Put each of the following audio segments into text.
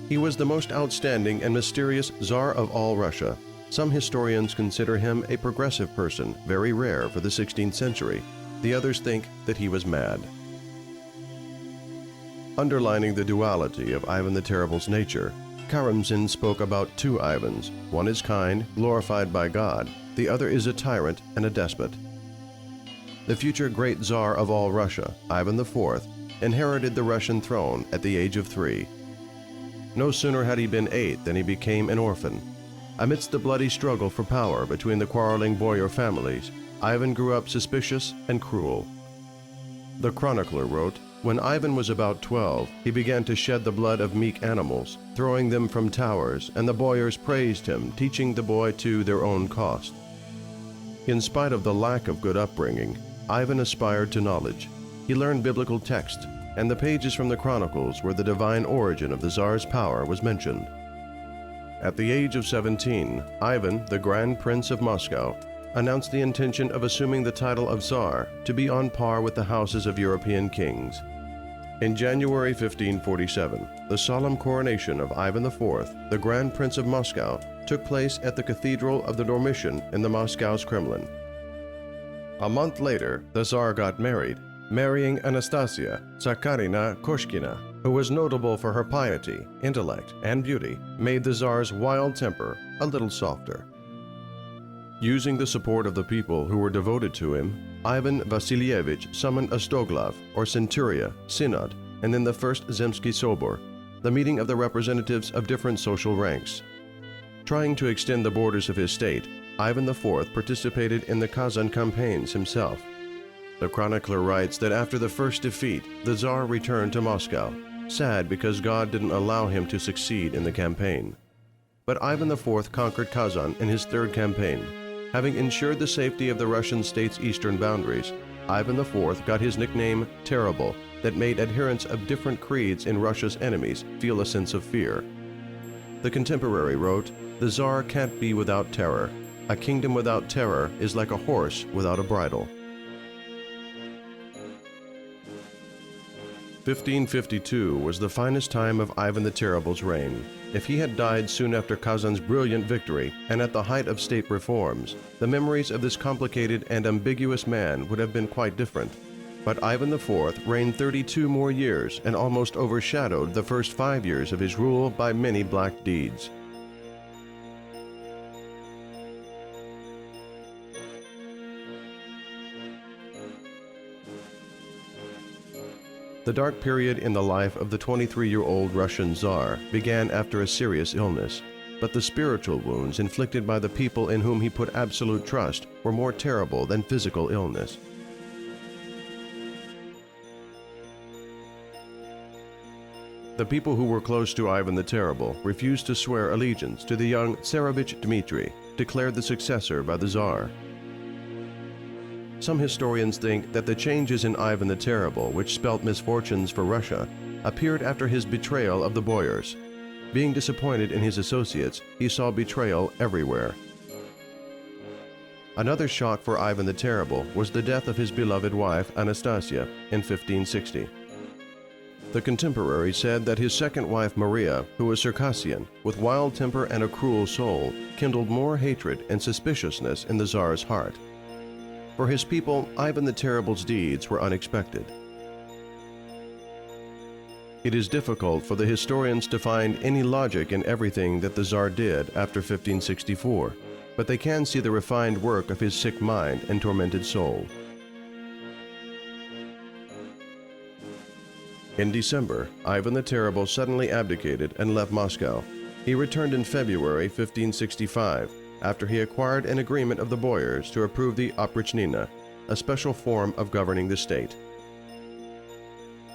He was the most outstanding and mysterious Tsar of all Russia. Some historians consider him a progressive person, very rare for the 16th century. The others think that he was mad. Underlining the duality of Ivan the Terrible's nature, Karamzin spoke about two Ivans. One is kind, glorified by God. The other is a tyrant and a despot. The future great Tsar of all Russia, Ivan IV, inherited the Russian throne at the age of 3. No sooner had he been 8 than he became an orphan. Amidst the bloody struggle for power between the quarreling boyar families, Ivan grew up suspicious and cruel. The chronicler wrote, "When Ivan was about 12, he began to shed the blood of meek animals, throwing them from towers, and the boyars praised him, teaching the boy to their own cost." In spite of the lack of good upbringing, Ivan aspired to knowledge. He learned biblical text, and the pages from the Chronicles where the divine origin of the Tsar's power was mentioned. At the age of 17, Ivan, the Grand Prince of Moscow, announced the intention of assuming the title of Tsar to be on par with the houses of European kings. In January 1547, the solemn coronation of Ivan IV, the Grand Prince of Moscow, took place at the Cathedral of the Dormition in the Moscow's Kremlin. A month later, the Tsar got married, marrying Anastasia Zakharina Koshkina, who was notable for her piety, intellect, and beauty, made the Tsar's wild temper a little softer. Using the support of the people who were devoted to him, Ivan Vasilyevich summoned a Stoglav, or Centuria, synod, and then the First Zemsky Sobor, the meeting of the representatives of different social ranks. Trying to extend the borders of his state, Ivan IV participated in the Kazan campaigns himself. The chronicler writes that after the first defeat, the Tsar returned to Moscow, sad because God didn't allow him to succeed in the campaign. But Ivan IV conquered Kazan in his third campaign. Having ensured the safety of the Russian state's eastern boundaries, Ivan IV got his nickname Terrible, that made adherents of different creeds in Russia's enemies feel a sense of fear. The contemporary wrote, "The Tsar can't be without terror. A kingdom without terror is like a horse without a bridle." 1552 was the finest time of Ivan the Terrible's reign. If he had died soon after Kazan's brilliant victory and at the height of state reforms, the memories of this complicated and ambiguous man would have been quite different. But Ivan IV reigned 32 more years and almost overshadowed the first 5 years of his rule by many black deeds. The dark period in the life of the 23-year-old Russian Tsar began after a serious illness, but the spiritual wounds inflicted by the people in whom he put absolute trust were more terrible than physical illness. The people who were close to Ivan the Terrible refused to swear allegiance to the young Tsarevich Dmitry, declared the successor by the Tsar. Some historians think that the changes in Ivan the Terrible, which spelt misfortunes for Russia, appeared after his betrayal of the boyars. Being disappointed in his associates, he saw betrayal everywhere. Another shock for Ivan the Terrible was the death of his beloved wife Anastasia in 1560. The contemporary said that his second wife Maria, who was Circassian, with wild temper and a cruel soul, kindled more hatred and suspiciousness in the Tsar's heart. For his people, Ivan the Terrible's deeds were unexpected. It is difficult for the historians to find any logic in everything that the Tsar did after 1564, but they can see the refined work of his sick mind and tormented soul. In December, Ivan the Terrible suddenly abdicated and left Moscow. He returned in February 1565, after he acquired an agreement of the boyars to approve the oprichnina, a special form of governing the state.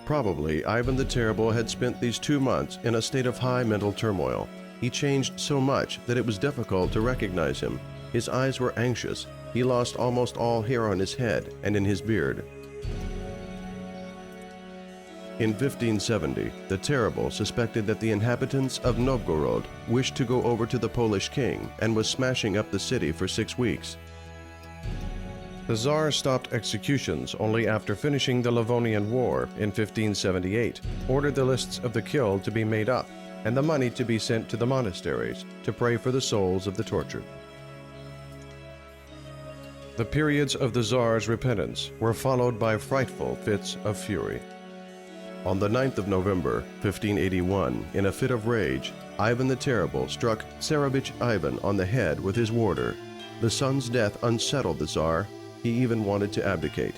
Probably Ivan the Terrible had spent these 2 months in a state of high mental turmoil. He changed so much that it was difficult to recognize him. His eyes were anxious. He lost almost all hair on his head and in his beard. In 1570, the Terrible suspected that the inhabitants of Novgorod wished to go over to the Polish king and was smashing up the city for 6 weeks. The Tsar stopped executions only after finishing the Livonian War in 1578, ordered the lists of the killed to be made up, and the money to be sent to the monasteries to pray for the souls of the tortured. The periods of the Tsar's repentance were followed by frightful fits of fury. On the 9th of November, 1581, in a fit of rage, Ivan the Terrible struck Tsarevich Ivan on the head with his warder. The son's death unsettled the Tsar. He even wanted to abdicate.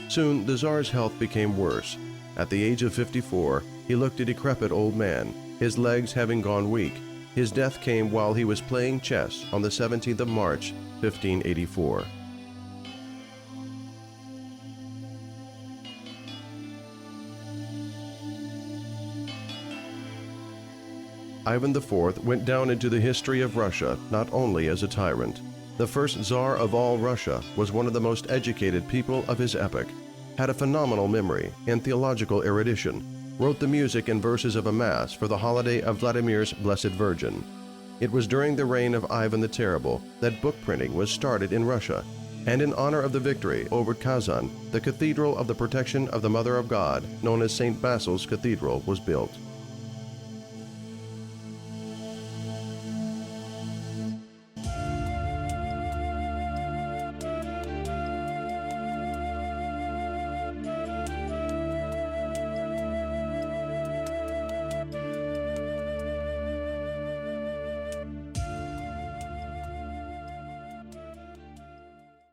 Soon, the Tsar's health became worse. At the age of 54, he looked a decrepit old man, his legs having gone weak. His death came while he was playing chess on the 17th of March, 1584. Ivan IV went down into the history of Russia not only as a tyrant. The first Tsar of all Russia was one of the most educated people of his epoch, had a phenomenal memory and theological erudition, wrote the music and verses of a Mass for the holiday of Vladimir's Blessed Virgin. It was during the reign of Ivan the Terrible that book printing was started in Russia, and in honor of the victory over Kazan, the Cathedral of the Protection of the Mother of God, known as St. Basil's Cathedral, was built.